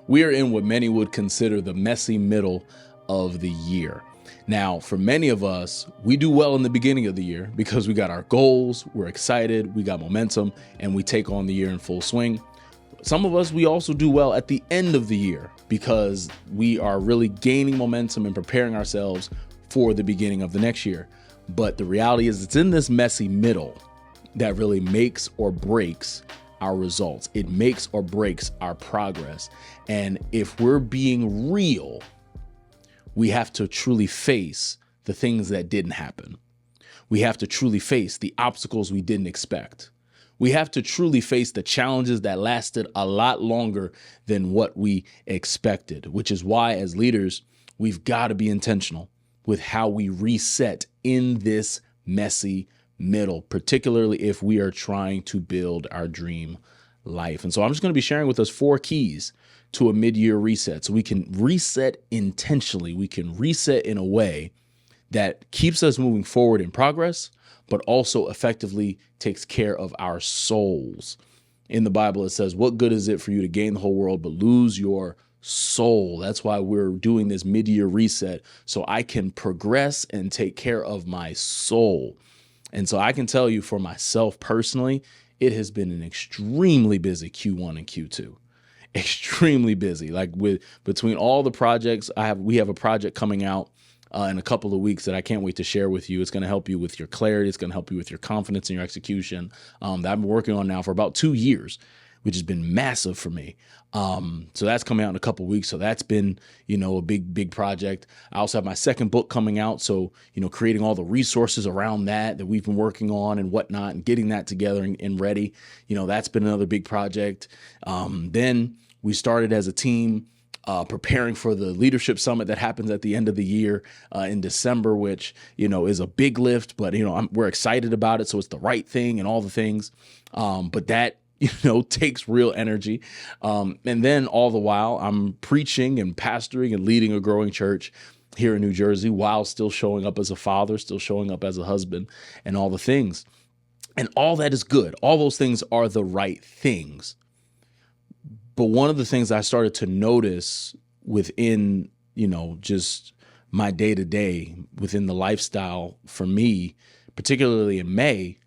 We are in what many would consider the messy middle of the year. Now, for many of us, we do well in the beginning of the year because we got our goals, we're excited, we got momentum, and we take on the year in full swing. Some of us, we also do well at the end of the year because we are really gaining momentum and preparing ourselves for the beginning of the next year. But the reality is it's in this messy middle that really makes or breaks our results. It makes or breaks our progress. And if we're being real, we have to truly face the things that didn't happen. We have to truly face the obstacles we didn't expect. We have to truly face the challenges that lasted a lot longer than what we expected, which is why as leaders, we've got to be intentional with how we reset in this messy middle, particularly if we are trying to build our dream life. And so I'm just going to be sharing with us 4 keys to a mid-year reset. So we can reset intentionally. We can reset in a way that keeps us moving forward in progress, but also effectively takes care of our souls. In the Bible, it says, what good is it for you to gain the whole world, but lose your soul? That's why we're doing this mid-year reset, so I can progress and take care of my soul. And so I can tell you for myself personally, it has been an extremely busy Q1 and Q2. Extremely busy. Like between all the projects we have a project coming out in a couple of weeks that I can't wait to share with you. It's going to help you with your clarity. It's going to help you with your confidence in your execution that I've been working on now for about 2 years, which has been massive for me. So that's coming out in a couple of weeks. So that's been, a big project. I also have my second book coming out. So, creating all the resources around that we've been working on and whatnot and getting that together and ready, that's been another big project. Then we started as a team preparing for the leadership summit that happens at the end of the year in December, which, is a big lift, but, we're excited about it. So it's the right thing and all the things. But that, takes real energy. And then all the while I'm preaching and pastoring and leading a growing church here in New Jersey while still showing up as a father, still showing up as a husband and all the things. And all that is good. All those things are the right things. But one of the things I started to notice within, just my day to day within the lifestyle for me, particularly in May,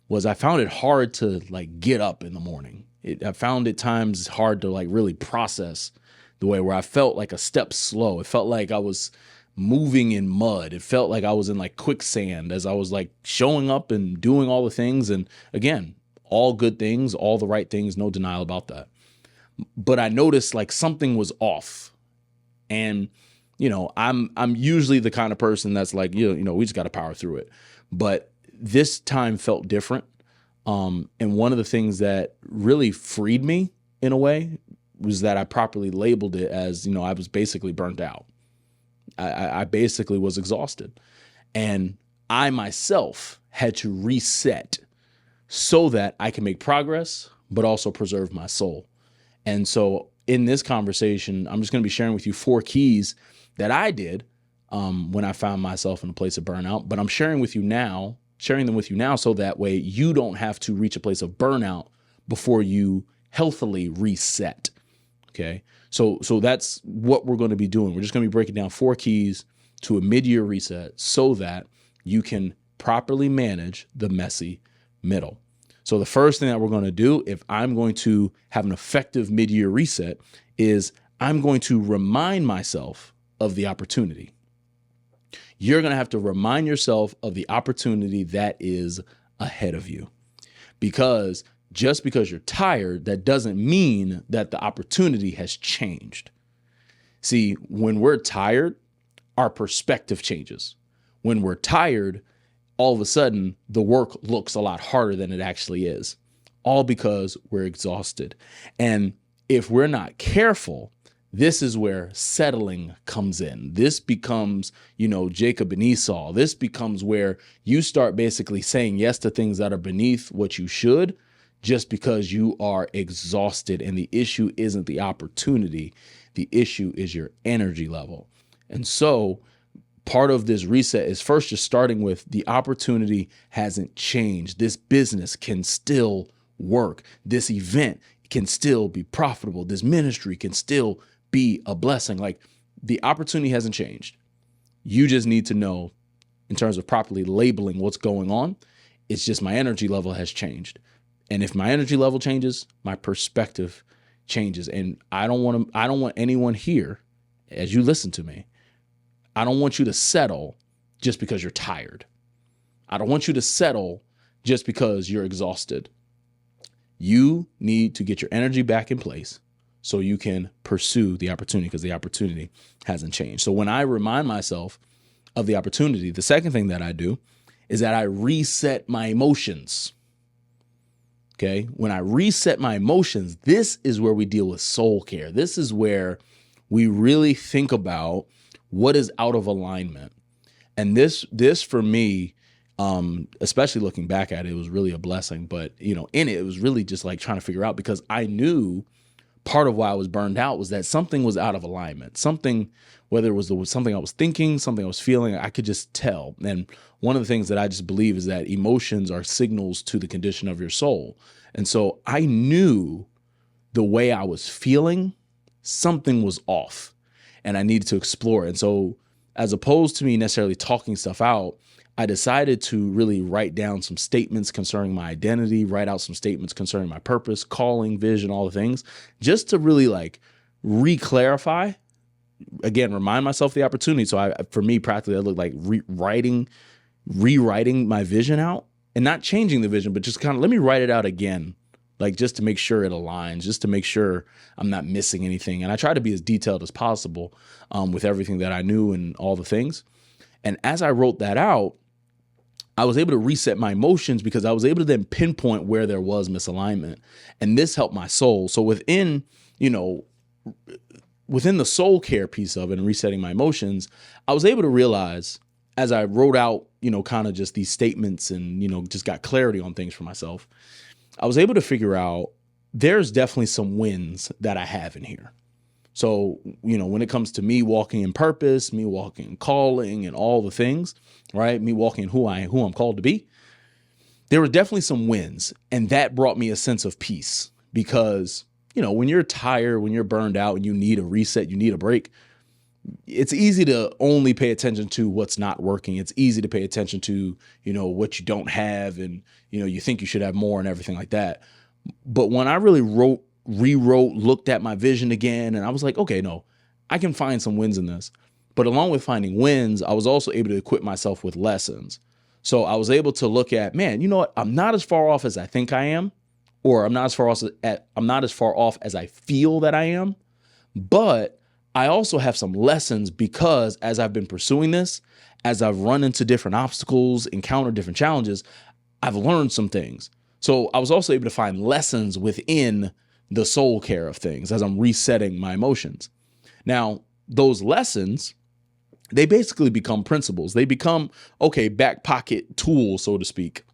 was I found it hard to get up in the morning. I found it times hard to really process the way where I felt like a step slow. It felt like I was moving in mud. It felt like I was in quicksand as I was showing up and doing all the things. And again, all good things, all the right things, no denial about that. But I noticed something was off. And, I'm usually the kind of person that's we just got to power through it. But this time felt different. And one of the things that really freed me in a way was that I properly labeled it as, I was basically burnt out. I basically was exhausted. And I myself had to reset so that I can make progress, but also preserve my soul. And so in this conversation, I'm just going to be sharing with you 4 keys that I did when I found myself in a place of burnout, but I'm sharing them with you now so that way you don't have to reach a place of burnout before you healthily reset. Okay. So that's what we're going to be doing. We're just going to be breaking down 4 keys to a mid-year reset so that you can properly manage the messy middle. So the first thing that we're going to do, if I'm going to have an effective mid-year reset, is I'm going to remind myself of the opportunity. You're going to have to remind yourself of the opportunity that is ahead of you. Because just because you're tired, that doesn't mean that the opportunity has changed. See, when we're tired, our perspective changes. When we're tired, all of a sudden, the work looks a lot harder than it actually is, all because we're exhausted. And if we're not careful, this is where settling comes in. This becomes, Jacob and Esau. This becomes where you start basically saying yes to things that are beneath what you should just because you are exhausted. And the issue isn't the opportunity. The issue is your energy level. And so part of this reset is first just starting with the opportunity hasn't changed. This business can still work. This event can still be profitable. This ministry can still be a blessing. Like, the opportunity hasn't changed. You just need to know, in terms of properly labeling what's going on, it's just my energy level has changed. And if my energy level changes, my perspective changes. And I don't want anyone here, as you listen to me, I don't want you to settle just because you're tired. I don't want you to settle just because you're exhausted. You need to get your energy back in place so you can pursue the opportunity, because the opportunity hasn't changed. So when I remind myself of the opportunity, the second thing that I do is that I reset my emotions. Okay. When I reset my emotions, this is where we deal with soul care. This is where we really think about what is out of alignment. And this for me, especially looking back at it, it was really a blessing. But, in it was really just like trying to figure out, because I knew part of why I was burned out was that something was out of alignment. Something, whether it was something I was thinking, something I was feeling, I could just tell. And one of the things that I just believe is that emotions are signals to the condition of your soul. And so I knew the way I was feeling, something was off, and I needed to explore it. And so, as opposed to me necessarily talking stuff out, I decided to really write down some statements concerning my identity, write out some statements concerning my purpose, calling, vision, all the things, just to really like re-clarify, again, remind myself the opportunity. So for me, practically, I looked like rewriting my vision out, and not changing the vision, but just kind of let me write it out again, like just to make sure it aligns, just to make sure I'm not missing anything. And I try to be as detailed as possible with everything that I knew and all the things. And as I wrote that out, I was able to reset my emotions, because I was able to then pinpoint where there was misalignment. And this helped my soul. So within the soul care piece of it and resetting my emotions, I was able to realize, as I wrote out, kind of just these statements and, just got clarity on things for myself, I was able to figure out there's definitely some wins that I have in here. So, when it comes to me walking in purpose, me walking in calling and all the things, right? Me walking who I'm called to be, there were definitely some wins. And that brought me a sense of peace, because, when you're tired, when you're burned out and you need a reset, you need a break, it's easy to only pay attention to what's not working. It's easy to pay attention to, what you don't have, and, you think you should have more and everything like that. But when I really rewrote, looked at my vision again, and I was like, okay, no, I can find some wins in this. But along with finding wins, I was also able to equip myself with lessons. So I was able to look at, man, you know what? I'm not as far off as I think I am, or I'm not as far off as I feel that I am. But I also have some lessons, because as I've been pursuing this, as I've run into different obstacles, encountered different challenges, I've learned some things. So I was also able to find lessons within the soul care of things as I'm resetting my emotions. Now, those lessons, they basically become principles. They become, back pocket tools, so to speak.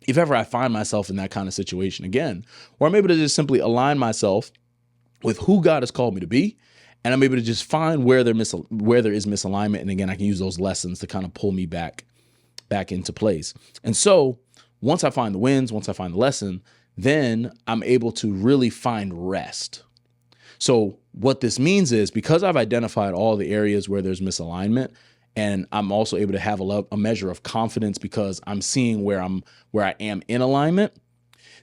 If ever I find myself in that kind of situation again, where I'm able to just simply align myself with who God has called me to be, and I'm able to just find where there is misalignment. And again, I can use those lessons to kind of pull me back into place. And so once I find the wins, once I find the lesson, then I'm able to really find rest. So what this means is, because I've identified all the areas where there's misalignment, and I'm also able to have a measure of confidence because I'm seeing where I am in alignment,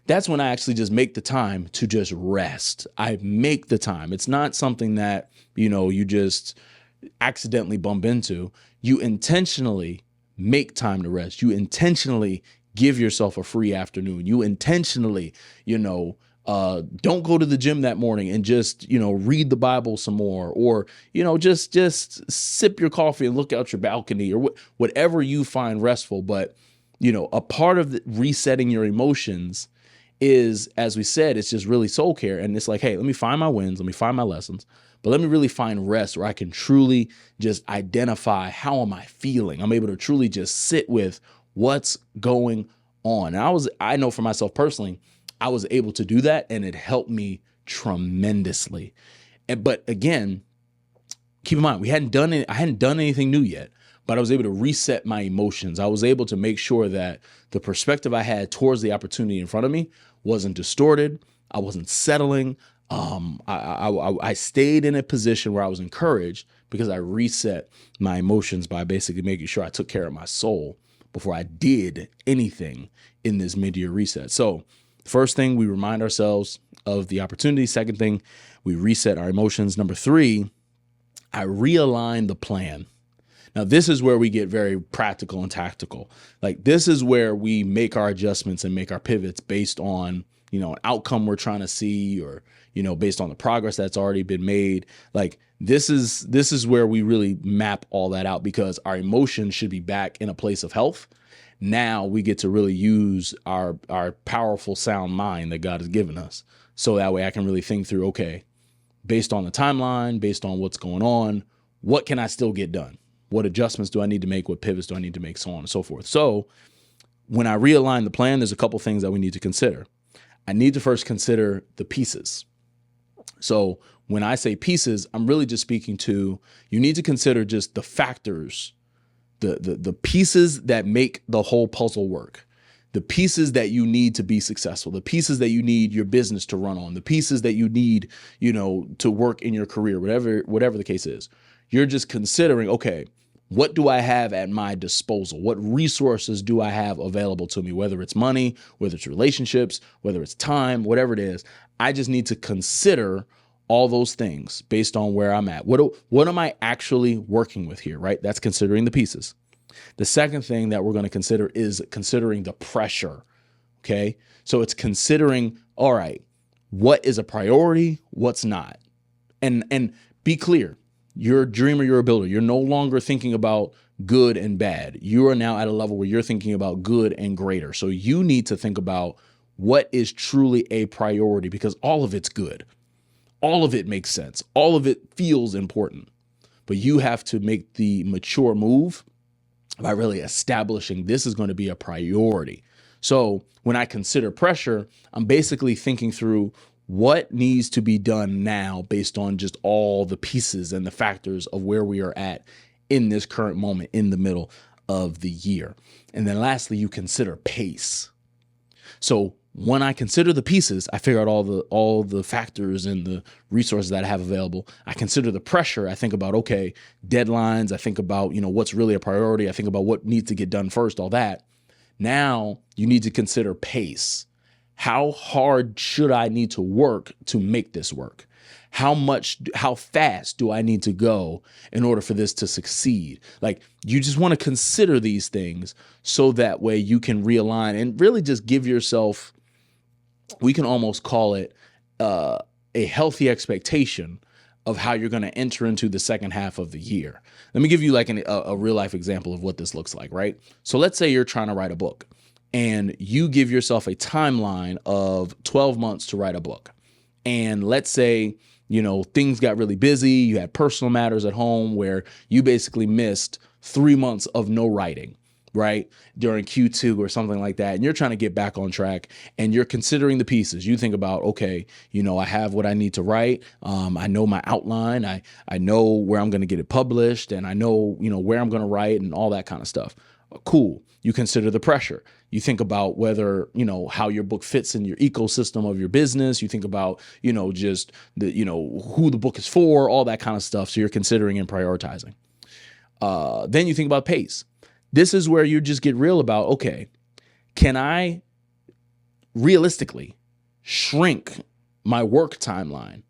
that's when I actually just make the time to just rest. I make the time. It's not something that, you just accidentally bump into. You intentionally make time to rest. You intentionally give yourself a free afternoon. You intentionally, don't go to the gym that morning and just, read the Bible some more, or, just sip your coffee and look out your balcony, or whatever you find restful. But, a part of resetting your emotions is, as we said, it's just really soul care. And it's like, hey, let me find my wins. Let me find my lessons, but let me really find rest where I can truly just identify, how am I feeling? I'm able to truly just sit with what's going on. And I know for myself personally, I was able to do that, and it helped me tremendously. But again, keep in mind, I hadn't done anything new yet, but I was able to reset my emotions. I was able to make sure that the perspective I had towards the opportunity in front of me wasn't distorted, I wasn't settling. I stayed in a position where I was encouraged because I reset my emotions by basically making sure I took care of my soul before I did anything in this mid-year reset. So first thing, we remind ourselves of the opportunity. Second thing, we reset our emotions. Number three, I realign the plan. Now, this is where we get very practical and tactical. Like, this is where we make our adjustments and make our pivots based on, an outcome we're trying to see, or, based on the progress that's already been made. Like, this is where we really map all that out, because our emotions should be back in a place of health. Now we get to really use our powerful, sound mind that God has given us. So that way I can really think through, okay, based on the timeline, based on what's going on, what can I still get done? What adjustments do I need to make? What pivots do I need to make? So on and so forth. So when I realign the plan, there's a couple things that we need to consider. I need to first consider the pieces. So when I say pieces, I'm really just speaking to, you need to consider just the factors, the pieces that make the whole puzzle work. The pieces that you need to be successful, the pieces that you need your business to run on, the pieces that you need, to work in your career, whatever the case is. You're just considering, okay, what do I have at my disposal? What resources do I have available to me? Whether it's money, whether it's relationships, whether it's time, whatever it is, I just need to consider all those things based on where I'm at. What am I actually working with here, right? That's considering the pieces. The second thing that we're going to consider is considering the pressure. Okay. So it's considering, all right, what is a priority? What's not? And be clear. You're a dreamer, you're a builder. You're no longer thinking about good and bad. You are now at a level where you're thinking about good and greater. So you need to think about what is truly a priority, because all of it's good. All of it makes sense. All of it feels important. But you have to make the mature move by really establishing this is going to be a priority. So when I consider pressure, I'm basically thinking through what needs to be done now based on just all the pieces and the factors of where we are at in this current moment in the middle of the year. And then lastly, you consider pace. So when I consider the pieces, I figure out all the factors and the resources that I have available. I consider the pressure. I think about, okay, deadlines. I think about, what's really a priority. I think about what needs to get done first, all that. Now you need to consider pace. How hard should I need to work to make this work? How fast do I need to go in order for this to succeed? Like, you just want to consider these things so that way you can realign and really just give yourself, we can almost call it a healthy expectation of how you're going to enter into the second half of the year. Let me give you like a real life example of what this looks like, right? So let's say you're trying to write a book and you give yourself a timeline of 12 months to write a book. And let's say, things got really busy. You had personal matters at home where you basically missed 3 months of no writing, right? During Q2 or something like that. And you're trying to get back on track and you're considering the pieces. You think about, okay, I have what I need to write. I know my outline. I know where I'm going to get it published, and I know, where I'm going to write and all that kind of stuff. Cool. You consider the pressure. You think about whether, how your book fits in your ecosystem of your business. You think about, just the, who the book is for, all that kind of stuff. So you're considering and prioritizing. Then you think about pace. This is where you just get real about, okay, can I realistically shrink my work timeline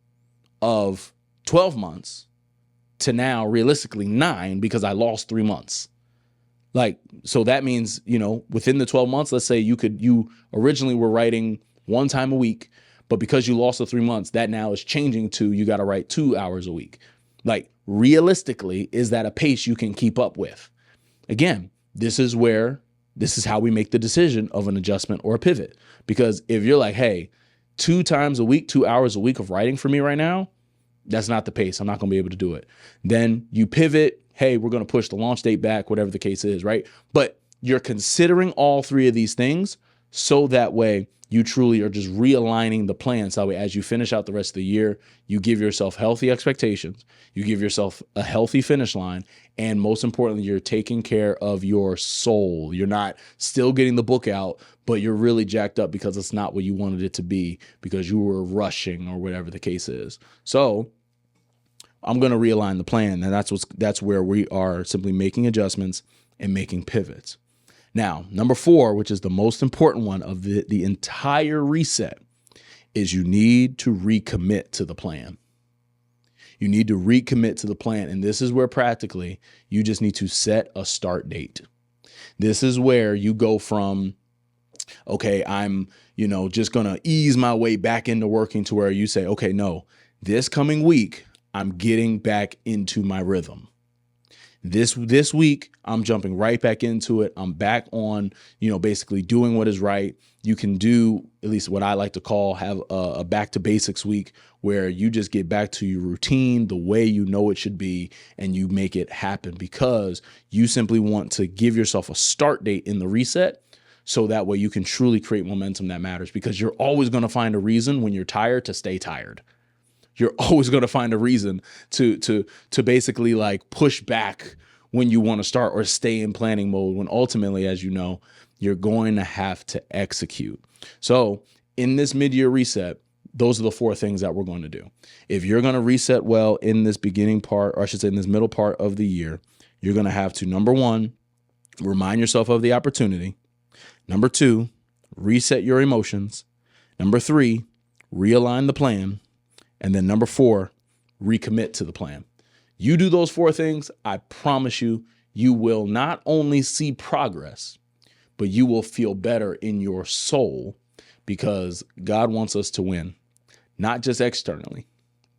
of 12 months to now realistically 9 because I lost 3 months? Like, so that means, within the 12 months, let's say you originally were writing 1 time a week, but because you lost the 3 months, that now is changing to, you got to write 2 hours a week. Like, realistically, is that a pace you can keep up with? Again, this is how we make the decision of an adjustment or a pivot. Because if you're like, hey, 2 times a week, 2 hours a week of writing for me right now, that's not the pace. I'm not going to be able to do it. Then you pivot. Hey, we're going to push the launch date back, whatever the case is, right? But you're considering all 3 of these things so that way you truly are just realigning the plan. So that way, as you finish out the rest of the year, you give yourself healthy expectations, you give yourself a healthy finish line, and most importantly, you're taking care of your soul. You're not still getting the book out, but you're really jacked up because it's not what you wanted it to be because you were rushing or whatever the case is. So I'm going to realign the plan, and that's where we are simply making adjustments and making pivots. Now, number 4, which is the most important one of the entire reset, is you need to recommit to the plan. You need to recommit to the plan. And this is where practically you just need to set a start date. This is where you go from, okay, I'm, just going to ease my way back into working, to where you say, okay, no, this coming week, I'm getting back into my rhythm. This week, I'm jumping right back into it. I'm back on, basically doing what is right. You can do, at least what I like to call, have a back to basics week, where you just get back to your routine the way you know it should be, and you make it happen because you simply want to give yourself a start date in the reset. So that way you can truly create momentum that matters, because you're always going to find a reason when you're tired to stay tired. You're always going to find a reason to basically like push back when you want to start, or stay in planning mode, when ultimately, as you know, you're going to have to execute. So in this mid-year reset, those are the 4 things that we're going to do. If you're going to reset well in this beginning part, or I should say in this middle part of the year, you're going to have to, number 1, remind yourself of the opportunity. Number 2, reset your emotions. Number 3, realign the plan. And then number 4, recommit to the plan. You do those 4 things, I promise you, you will not only see progress, but you will feel better in your soul, because God wants us to win, not just externally,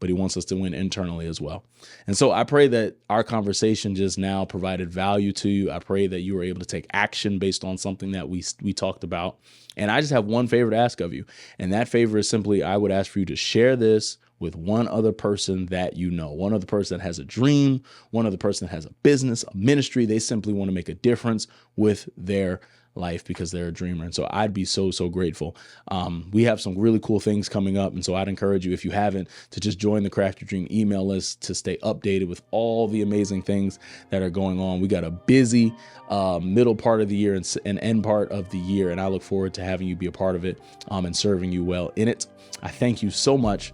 but he wants us to win internally as well. And so I pray that our conversation just now provided value to you. I pray that you were able to take action based on something that we talked about. And I just have one favor to ask of you. And that favor is simply, I would ask for you to share this with one other person that you know, one other person that has a dream, one other person that has a business, a ministry. They simply want to make a difference with their life because they're a dreamer. And so I'd be so grateful. We have some really cool things coming up. And so I'd encourage you, if you haven't, to just join the Craft Your Dream email list to stay updated with all the amazing things that are going on. We got a busy middle part of the year and end part of the year. And I look forward to having you be a part of it and serving you well in it. I thank you so much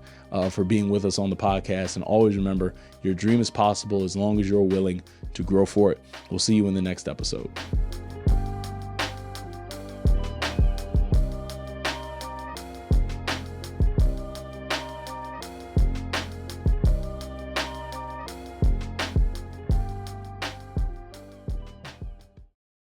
for being with us on the podcast. And always remember, your dream is possible as long as you're willing to grow for it. We'll see you in the next episode.